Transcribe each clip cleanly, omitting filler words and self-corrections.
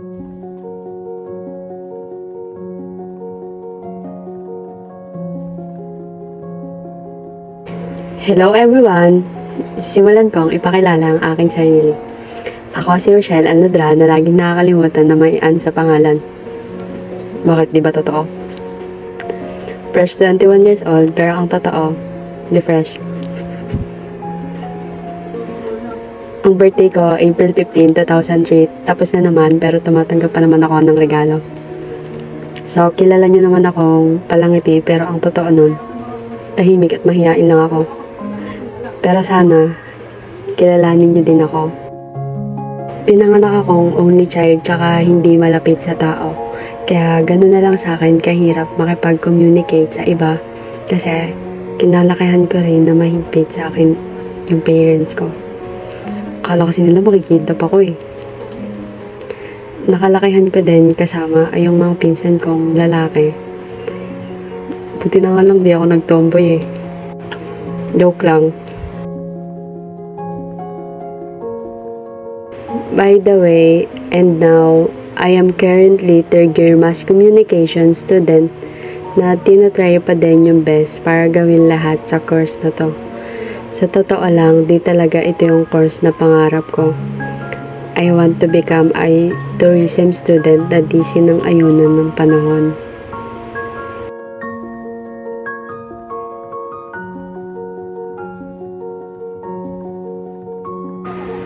Hello everyone! Simulan kong ipakilala ang aking sarili. Ako si Rochelle Alnadra na laging nakakalimutan na may an sa pangalan. Bakit di ba totoo? Fresh 21 years old pero ang totoo, di fresh. Ang birthday ko, April 15, 2003. Tapos na naman pero tumatanggap pa naman ako ng regalo. So, kilala nyo naman akong palangiti pero ang totoo nun, tahimik at mahiyain lang ako. Pero sana, kilalanin niyo din ako. Pinanganak akong only child tsaka hindi malapit sa tao. Kaya gano'n na lang sa akin kahirap makipag-communicate sa iba. Kasi kinalakihan ko rin na mahigpit sa akin yung parents ko. Akala kasi nila makikidnap ako eh. Nakalakihan ko din kasama ay yung mga pinsan kong lalaki. Buti na nga lang di ako nagtomboy eh. Joke lang. By the way, and now, I am currently third year mass communication student na tinatry pa din yung best para gawin lahat sa course na to. Sa totoo lang, di talaga ito yung course na pangarap ko. I want to become a tourism student na di sinang-ayunan ng panahon.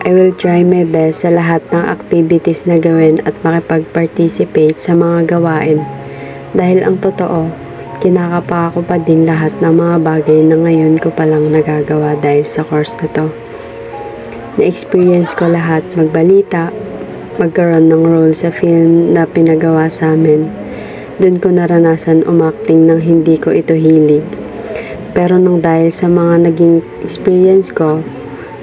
I will try my best sa lahat ng activities na gawin at makipag-participate sa mga gawain. Dahil ang totoo, kinakapa ako pa din lahat ng mga bagay na ngayon ko palang nagagawa dahil sa course na to. Na-experience ko lahat magbalita, magkaroon ng role sa film na pinagawa sa amin. Doon ko naranasan umacting nang hindi ko ito hilig. Pero nang dahil sa mga naging experience ko,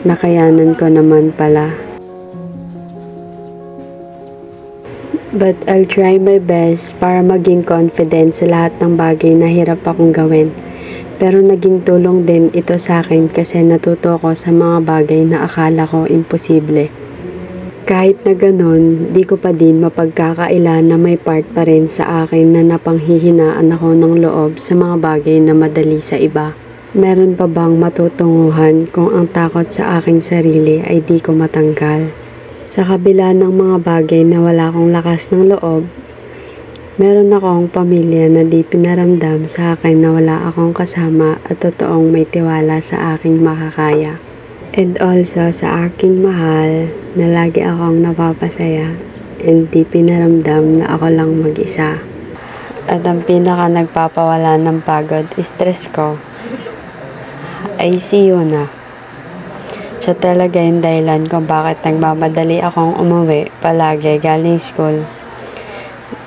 nakayanan ko naman pala. But I'll try my best para maging confident sa lahat ng bagay na hirap akong gawin. Pero naging tulong din ito sa akin kasi natuto ko sa mga bagay na akala ko imposible. Kahit na ganun, di ko pa din mapagkakaila na may part pa rin sa akin na napanghihinaan ako ng loob sa mga bagay na madali sa iba. Meron pa bang matutunguhan kung ang takot sa aking sarili ay di ko matanggal? Sa kabila ng mga bagay na wala akong lakas ng loob, meron akong pamilya na di pinaramdam sa akin na wala akong kasama at totoong may tiwala sa aking makakaya. And also sa aking mahal na lagi akong napapasaya and di pinaramdam na ako lang mag-isa. At ang pinaka nagpapawala ng pagod, stress ko, ay si Yuna. Siya talaga yung dahilan kung bakit nagmamadali akong umuwi palagi galing school.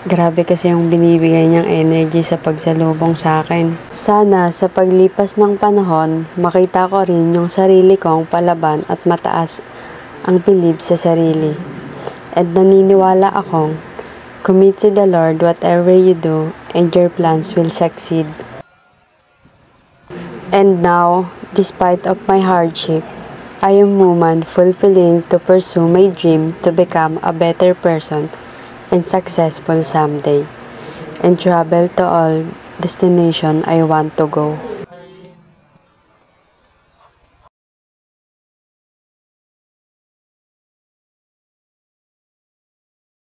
Grabe kasi yung binibigay niyang energy sa pagsalubong sa akin. Sana sa paglipas ng panahon, makita ko rin yung sarili kong palaban at mataas ang bilib sa sarili. At naniniwala akong, commit to the Lord whatever you do and your plans will succeed. And now, despite of my hardship, I am woman fulfilling to pursue my dream to become a better person and successful someday, and travel to all destination I want to go.